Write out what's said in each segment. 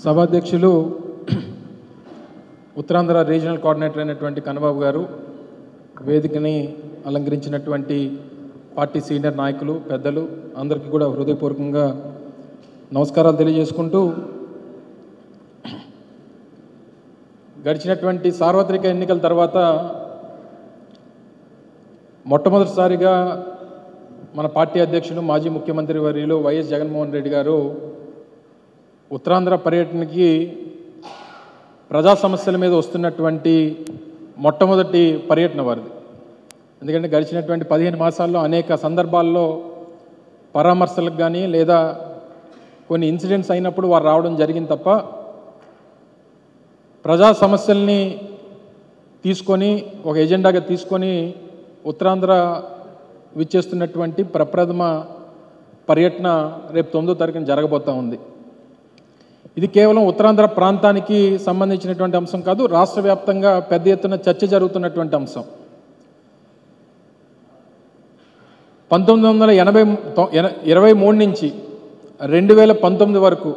సభాధ్యక్షులు Uttarandhra regional coordinator అయినటువంటి కన్నబాబు గారు, వేదికని అలంకరించినటువంటి పార్టీ సీనియర్ నాయకులు, పెద్దలు అందరికీ కూడా హృదయపూర్వకంగా నమస్కారాలు తెలియజేసుకుంటూ, గడిచినటువంటి సార్వత్రిక ఎన్నికల తర్వాత మొట్టమొదటిసారిగా మన పార్టీ అధ్యక్షులు మాజీ ముఖ్యమంత్రి వర్యులు వైఎస్ జగన్మోహన్ రెడ్డి గారు ఉత్తరాంధ్ర పర్యటనకి ప్రజా సమస్యల మీద వస్తున్నటువంటి మొట్టమొదటి పర్యటన వారిది. ఎందుకంటే గడిచినటువంటి 15 మాసాల్లో అనేక సందర్భాల్లో పరామర్శలకు కానీ లేదా కొన్ని ఇన్సిడెంట్స్ అయినప్పుడు వారు రావడం జరిగింది తప్ప ప్రజా సమస్యల్ని తీసుకొని ఒక ఎజెండాగా తీసుకొని ఉత్తరాంధ్ర విచ్చేస్తున్నటువంటి ప్రప్రథమ పర్యటన రేపు 9వ తారీఖున జరగబోతూ ఉంది. ఇది కేవలం ఉత్తరాంధ్ర ప్రాంతానికి సంబంధించినటువంటి అంశం కాదు, రాష్ట్ర వ్యాప్తంగా పెద్ద ఎత్తున చర్చ జరుగుతున్నటువంటి అంశం. 1923 నుంచి 2019 వరకు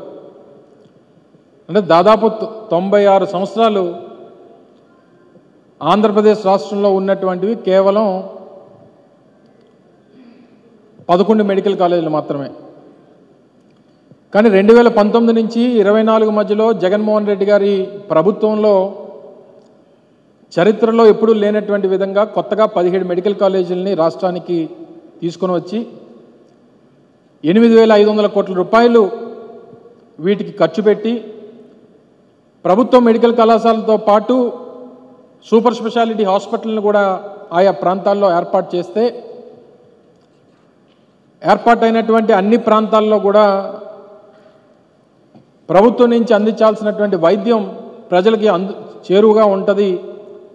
అంటే దాదాపు 96 సంవత్సరాలు ఆంధ్రప్రదేశ్ రాష్ట్రంలో ఉన్నటువంటివి కేవలం 11 మెడికల్ కాలేజీలు మాత్రమే. కానీ 2019 నుంచి 24 మధ్యలో జగన్మోహన్ రెడ్డి గారి ప్రభుత్వంలో చరిత్రలో ఎప్పుడూ లేనటువంటి విధంగా కొత్తగా 17 మెడికల్ కాలేజీలని రాష్ట్రానికి తీసుకొని వచ్చి 8,500 కోట్ల రూపాయలు వీటికి ఖర్చు పెట్టి ప్రభుత్వ మెడికల్ కళాశాలతో పాటు సూపర్ స్పెషాలిటీ హాస్పిటల్ని కూడా ఆయా ప్రాంతాల్లో ఏర్పాటు చేస్తే ఏర్పాటైనటువంటి అన్ని ప్రాంతాల్లో కూడా ప్రభుత్వం నుంచి అందించాల్సినటువంటి వైద్యం ప్రజలకి చేరువుగా ఉంటుంది,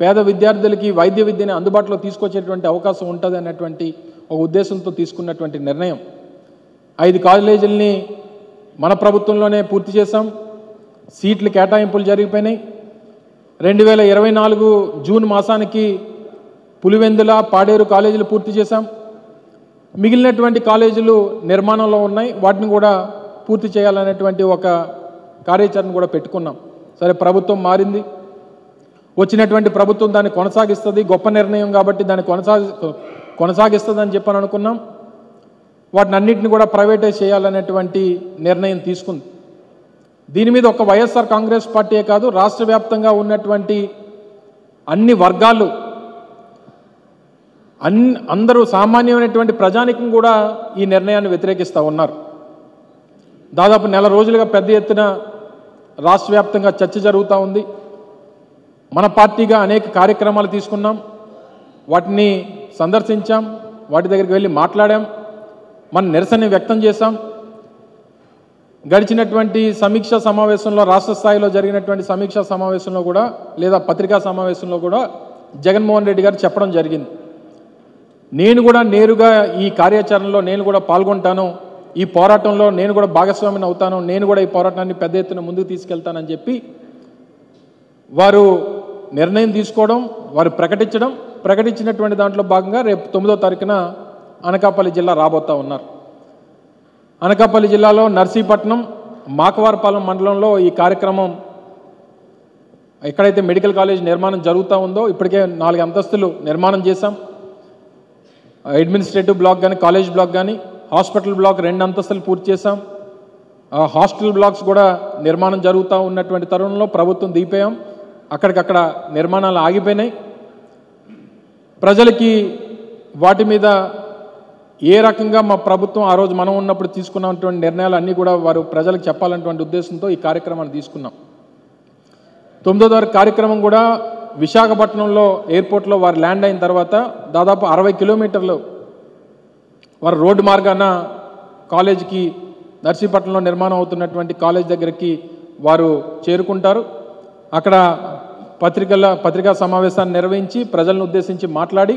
పేద విద్యార్థులకి వైద్య విద్యని అందుబాటులో తీసుకొచ్చేటువంటి అవకాశం ఉంటుంది అన్నటువంటి ఒక ఉద్దేశంతో తీసుకున్నటువంటి నిర్ణయం. 5 కాలేజీలని మన ప్రభుత్వంలోనే పూర్తి చేశాం, సీట్లు కేటాయింపులు జరిగిపోయినాయి. 2024 జూన్ మాసానికి పులివెందుల, పాడేరు కాలేజీలు పూర్తి చేశాం. మిగిలినటువంటి కాలేజీలు నిర్మాణంలో ఉన్నాయి, వాటిని కూడా పూర్తి చేయాలనేటువంటి ఒక కార్యాచరణ కూడా పెట్టుకున్నాం. సరే, ప్రభుత్వం మారింది, వచ్చినటువంటి ప్రభుత్వం దాన్ని కొనసాగిస్తుంది, గొప్ప నిర్ణయం కాబట్టి దాన్ని కొనసాగిస్తుంది అని చెప్పని అనుకున్నాం. వాటిని అన్నింటిని కూడా ప్రైవేటైజ్ చేయాలనేటువంటి నిర్ణయం తీసుకుంది. దీని మీద ఒక వైఎస్ఆర్ కాంగ్రెస్ పార్టీయే కాదు, రాష్ట్ర వ్యాప్తంగా ఉన్నటువంటి అన్ని వర్గాలు అందరూ సామాన్యమైనటువంటి ప్రజానికం కూడా ఈ నిర్ణయాన్ని వ్యతిరేకిస్తూ ఉన్నారు. దాదాపు నెల రోజులుగా పెద్ద ఎత్తున రాష్ట్ర వ్యాప్తంగా చర్చ జరుగుతూ ఉంది. మన పార్టీగా అనేక కార్యక్రమాలు తీసుకున్నాం, వాటిని సందర్శించాం, వాటి దగ్గరికి వెళ్ళి మాట్లాడాం, మన నిరసన వ్యక్తం చేశాం. గడిచినటువంటి సమీక్షా సమావేశంలో, రాష్ట్ర స్థాయిలో జరిగినటువంటి సమీక్షా సమావేశంలో కూడా లేదా పత్రికా సమావేశంలో కూడా జగన్మోహన్ రెడ్డి గారు చెప్పడం జరిగింది, నేను కూడా నేరుగా ఈ కార్యాచరణలో నేను కూడా పాల్గొంటాను, ఈ పోరాటంలో నేను కూడా భాగస్వామిని అవుతాను, నేను కూడా ఈ పోరాటాన్ని పెద్ద ఎత్తున ముందుకు తీసుకెళ్తానని చెప్పి వారు నిర్ణయం తీసుకోవడం, వారు ప్రకటించినటువంటి దాంట్లో భాగంగా రేపు 9వ తారీఖున అనకాపల్లి జిల్లా రాబోతూ ఉన్నారు. అనకాపల్లి జిల్లాలో నర్సీపట్నం, మాకవారపాలెం మండలంలో ఈ కార్యక్రమం ఎక్కడైతే మెడికల్ కాలేజ్ నిర్మాణం జరుగుతూ ఉందో ఇప్పటికే 4 అంతస్తులు నిర్మాణం చేశాం. అడ్మినిస్ట్రేటివ్ బ్లాక్ కానీ, కాలేజ్ బ్లాక్ కానీ, హాస్పిటల్ బ్లాక్ 2 అంతస్తులు పూర్తి చేశాం. హాస్టల్ బ్లాక్స్ కూడా నిర్మాణం జరుగుతూ ఉన్నటువంటి తరుణంలో ప్రభుత్వం దిగిపోయాం, అక్కడికక్కడ నిర్మాణాలు ఆగిపోయినాయి. ప్రజలకి వాటి మీద ఏ రకంగా మా ప్రభుత్వం ఆ రోజు మనం ఉన్నప్పుడు తీసుకున్నటువంటి నిర్ణయాలు అన్నీ కూడా వారు ప్రజలకు చెప్పాలన్నటువంటి ఉద్దేశంతో ఈ కార్యక్రమాన్ని తీసుకున్నాం. 9వ తారీఖు కార్యక్రమం కూడా విశాఖపట్నంలో ఎయిర్పోర్ట్లో వారు ల్యాండ్ అయిన తర్వాత దాదాపు 60 కిలోమీటర్లు వారు రోడ్డు మార్గాన కాలేజీకి, నర్సీపట్నంలో నిర్మాణం అవుతున్నటువంటి కాలేజ్ దగ్గరికి వారు చేరుకుంటారు. అక్కడ పత్రికా సమావేశాన్ని నిర్వహించి ప్రజలను ఉద్దేశించి మాట్లాడి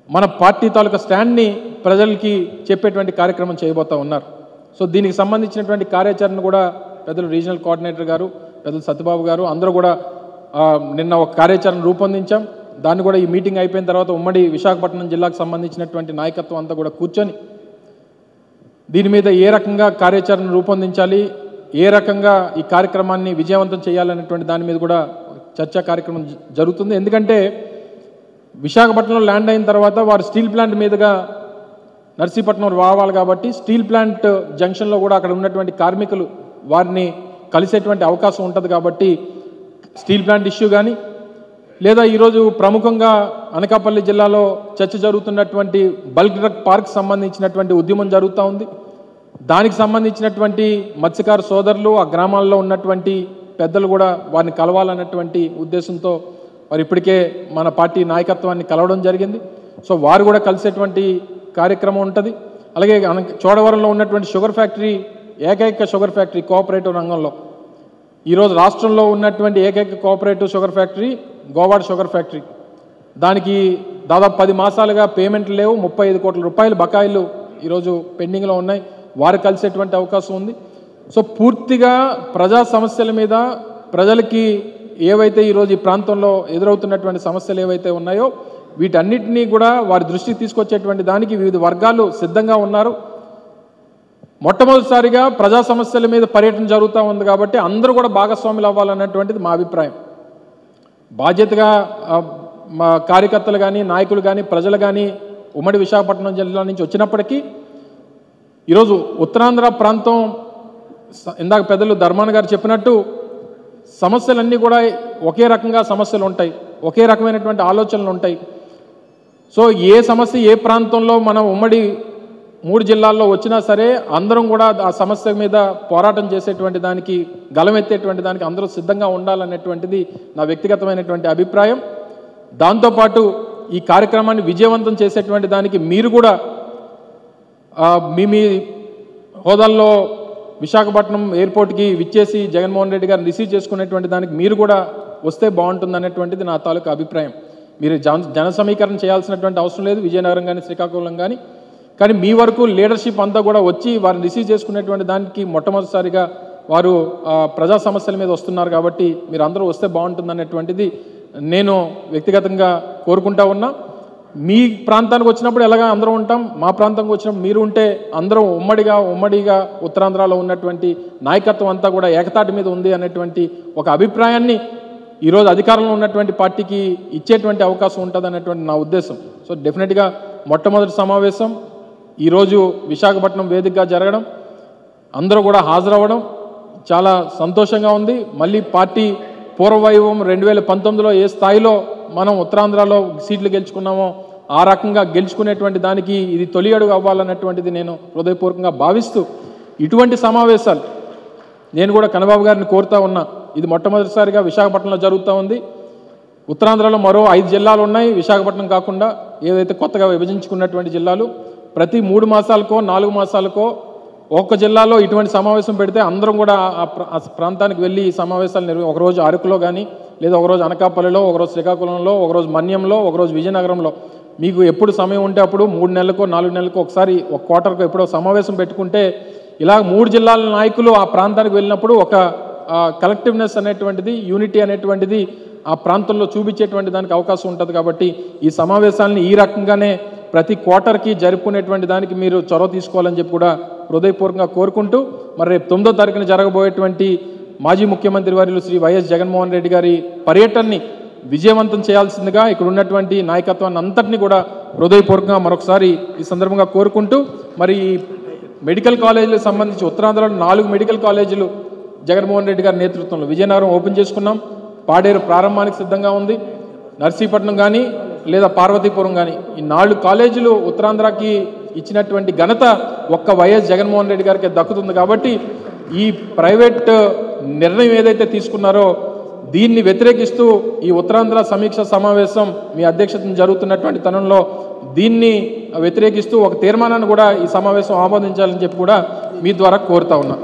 మన పార్టీ తాలూకా స్టాండ్ని ప్రజలకి చెప్పేటువంటి కార్యక్రమం చేయబోతూ ఉన్నారు. సో దీనికి సంబంధించినటువంటి కార్యాచరణ కూడా పెద్దలు రీజనల్ కోఆర్డినేటర్ గారు, పెద్దలు సత్యబాబు గారు అందరూ కూడా నిన్న ఒక కార్యాచరణ రూపొందించాం. దాన్ని కూడా ఈ మీటింగ్ అయిపోయిన తర్వాత ఉమ్మడి విశాఖపట్నం జిల్లాకు సంబంధించినటువంటి నాయకత్వం అంతా కూడా కూర్చొని దీని మీద ఏ రకంగా కార్యాచరణ రూపొందించాలి, ఏ రకంగా ఈ కార్యక్రమాన్ని విజయవంతం చేయాలనేటువంటి దాని మీద కూడా చర్చా కార్యక్రమం జరుగుతుంది. ఎందుకంటే విశాఖపట్నంలో ల్యాండ్ అయిన తర్వాత వారు స్టీల్ ప్లాంట్ మీదుగా నర్సీపట్నం రావాలి కాబట్టి స్టీల్ ప్లాంట్ జంక్షన్లో కూడా అక్కడ ఉన్నటువంటి కార్మికులు వారిని కలిసేటువంటి అవకాశం ఉంటుంది. కాబట్టి స్టీల్ ప్లాంట్ ఇష్యూ కానీ లేదా ఈరోజు ప్రముఖంగా అనకాపల్లి జిల్లాలో చర్చ జరుగుతున్నటువంటి బల్క్ డ్రగ్ పార్క్ సంబంధించినటువంటి ఉద్యమం జరుగుతూ ఉంది. దానికి సంబంధించినటువంటి మత్స్యకార సోదరులు ఆ గ్రామాల్లో ఉన్నటువంటి పెద్దలు కూడా వారిని కలవాలన్నటువంటి ఉద్దేశంతో వారు ఇప్పటికే మన పార్టీ నాయకత్వాన్ని కలవడం జరిగింది. సో వారు కూడా కలిసేటువంటి కార్యక్రమం ఉంటుంది. అలాగే చోడవరంలో ఉన్నటువంటి షుగర్ ఫ్యాక్టరీ ఏకైక షుగర్ ఫ్యాక్టరీ కోఆపరేటివ్ రంగంలో ఈరోజు రాష్ట్రంలో ఉన్నటువంటి ఏకైక cooperative sugar factory Govada sugar factory. దానికి దాదాపు 10 మాసాలుగా పేమెంట్లు లేవు. 35 కోట్ల రూపాయలు బకాయిలు ఈరోజు పెండింగ్లో ఉన్నాయి. వారు కలిసేటువంటి అవకాశం ఉంది. సో పూర్తిగా ప్రజా సమస్యల మీద ప్రజలకి ఏవైతే ఈరోజు ఈ ప్రాంతంలో ఎదురవుతున్నటువంటి సమస్యలు ఏవైతే ఉన్నాయో వీటన్నిటినీ కూడా వారి దృష్టికి తీసుకొచ్చేటువంటి దానికి వివిధ వర్గాలు సిద్ధంగా ఉన్నారు. మొట్టమొదటిసారిగా ప్రజా సమస్యల మీద పర్యటన జరుగుతూ ఉంది కాబట్టి అందరూ కూడా భాగస్వాములు అవ్వాలన్నటువంటిది మా అభిప్రాయం. బాధ్యతగా మా కార్యకర్తలు కానీ నాయకులు కానీ ప్రజలు కానీ ఉమ్మడి విశాఖపట్నం జిల్లా నుంచి వచ్చినప్పటికీ ఈరోజు ఉత్తరాంధ్ర ప్రాంతం ఇందాక పెద్దలు ధర్మాన గారు చెప్పినట్టు సమస్యలన్నీ కూడా ఒకే రకంగా సమస్యలు ఉంటాయి, ఒకే రకమైనటువంటి ఆలోచనలు ఉంటాయి. సో ఏ సమస్య ఏ ప్రాంతంలో మనం ఉమ్మడి 3 జిల్లాల్లో వచ్చినా సరే అందరం కూడా ఆ సమస్య మీద పోరాటం చేసేటువంటి దానికి గలమెత్తేటువంటి దానికి అందరూ సిద్ధంగా ఉండాలనేటువంటిది నా వ్యక్తిగతమైనటువంటి అభిప్రాయం. దాంతోపాటు ఈ కార్యక్రమాన్ని విజయవంతం చేసేటువంటి దానికి మీరు కూడా మీ హోదాల్లో విశాఖపట్నం ఎయిర్పోర్ట్కి విచ్చేసి జగన్మోహన్ రెడ్డి గారిని రిసీవ్ చేసుకునేటువంటి దానికి మీరు కూడా వస్తే బాగుంటుంది అనేటువంటిది నా తాలూకా అభిప్రాయం. మీరు జన సమీకరణ చేయాల్సినటువంటి అవసరం లేదు విజయనగరం కానీ శ్రీకాకుళం కానీ మీ వరకు లీడర్షిప్ అంతా కూడా వచ్చి వారిని రిసీవ్ చేసుకునేటువంటి దానికి మొట్టమొదటిసారిగా వారు ప్రజా సమస్యల మీద వస్తున్నారు కాబట్టి మీరు అందరూ వస్తే బాగుంటుంది అనేటువంటిది నేను వ్యక్తిగతంగా కోరుకుంటా ఉన్నా. మీ ప్రాంతానికి వచ్చినప్పుడు ఎలాగా అందరం ఉంటాం, మా ప్రాంతానికి వచ్చినప్పుడు మీరు ఉంటే అందరం ఉమ్మడిగా ఉత్తరాంధ్రలో ఉన్నటువంటి నాయకత్వం అంతా కూడా ఏకతాటి మీద ఉంది అనేటువంటి ఒక అభిప్రాయాన్ని ఈరోజు అధికారంలో ఉన్నటువంటి పార్టీకి ఇచ్చేటువంటి అవకాశం ఉంటుంది అనేటువంటి నా ఉద్దేశం. సో డెఫినెట్గా మొట్టమొదటి సమావేశం ఈరోజు విశాఖపట్నం వేదికగా జరగడం, అందరూ కూడా హాజరవ్వడం చాలా సంతోషంగా ఉంది. మళ్ళీ పార్టీ పూర్వవైభవం 2019లో ఏ స్థాయిలో మనం ఉత్తరాంధ్రలో సీట్లు గెలుచుకున్నామో ఆ రకంగా గెలుచుకునేటువంటి దానికి ఇది తొలి అడుగు అవ్వాలన్నటువంటిది నేను హృదయపూర్వకంగా భావిస్తూ ఇటువంటి సమావేశాలు నేను కూడా కన్నబాబు గారిని కోరుతా ఉన్నా. ఇది మొట్టమొదటిసారిగా విశాఖపట్నంలో జరుగుతూ ఉంది. ఉత్తరాంధ్రలో మరో 5 జిల్లాలు ఉన్నాయి విశాఖపట్నం కాకుండా, ఏదైతే కొత్తగా విభజించుకున్నటువంటి జిల్లాలు. ప్రతి 3 మాసాలకో 4 మాసాలకో ఒక్క జిల్లాలో ఇటువంటి సమావేశం పెడితే అందరం కూడా ఆ ప్రాంతానికి వెళ్ళి ఈ సమావేశాలు ఒకరోజు అరకులో కానీ లేదా ఒకరోజు అనకాపల్లిలో, ఒకరోజు శ్రీకాకుళంలో, ఒకరోజు మన్యంలో, ఒకరోజు విజయనగరంలో మీకు ఎప్పుడు సమయం ఉంటే అప్పుడు 3 నెలలకో 4 నెలలకో ఒకసారి ఒక క్వార్టర్కో ఎప్పుడో సమావేశం పెట్టుకుంటే ఇలా 3 జిల్లాల నాయకులు ఆ ప్రాంతానికి వెళ్ళినప్పుడు ఒక కలెక్టివ్నెస్ అనేటువంటిది, యూనిటీ అనేటువంటిది ఆ ప్రాంతంలో చూపించేటువంటి దానికి అవకాశం ఉంటుంది. కాబట్టి ఈ సమావేశాలని ఈ రకంగానే ప్రతి క్వార్టర్కి జరుపుకునేటువంటి దానికి మీరు చొరవ తీసుకోవాలని చెప్పి కూడా హృదయపూర్వకంగా కోరుకుంటూ మరి రేపు 9వ తారీఖున జరగబోయేటువంటి మాజీ ముఖ్యమంత్రి వర్యులు శ్రీ వైఎస్ జగన్మోహన్ రెడ్డి గారి పర్యటనని విజయవంతం చేయాల్సిందిగా ఇక్కడ ఉన్నటువంటి నాయకత్వాన్ని అంతటినీ కూడా హృదయపూర్వకంగా మరొకసారి ఈ సందర్భంగా కోరుకుంటూ మరి మెడికల్ కాలేజీలకు సంబంధించి ఉత్తరాంధ్రలో 4 మెడికల్ కాలేజీలు జగన్మోహన్ రెడ్డి గారి నేతృత్వంలో విజయనగరం ఓపెన్ చేసుకున్నాం. పాడేరు ప్రారంభానికి సిద్ధంగా ఉంది. నర్సీపట్నం కానీ లేదా పార్వతీపురం కానీ ఈ 4 కాలేజీలు ఉత్తరాంధ్రకి ఇచ్చినటువంటి ఘనత ఒక్క వైఎస్ జగన్మోహన్ రెడ్డి గారికి దక్కుతుంది. కాబట్టి ఈ ప్రైవేట్ నిర్ణయం ఏదైతే తీసుకున్నారో దీన్ని వ్యతిరేకిస్తూ ఈ ఉత్తరాంధ్ర సమీక్ష సమావేశం మీ అధ్యక్షతన జరుగుతున్నటువంటి తరుణంలో దీన్ని వ్యతిరేకిస్తూ ఒక తీర్మానాన్ని కూడా ఈ సమావేశం ఆమోదించాలని చెప్పి కూడా మీ ద్వారా కోరుతా ఉన్నా.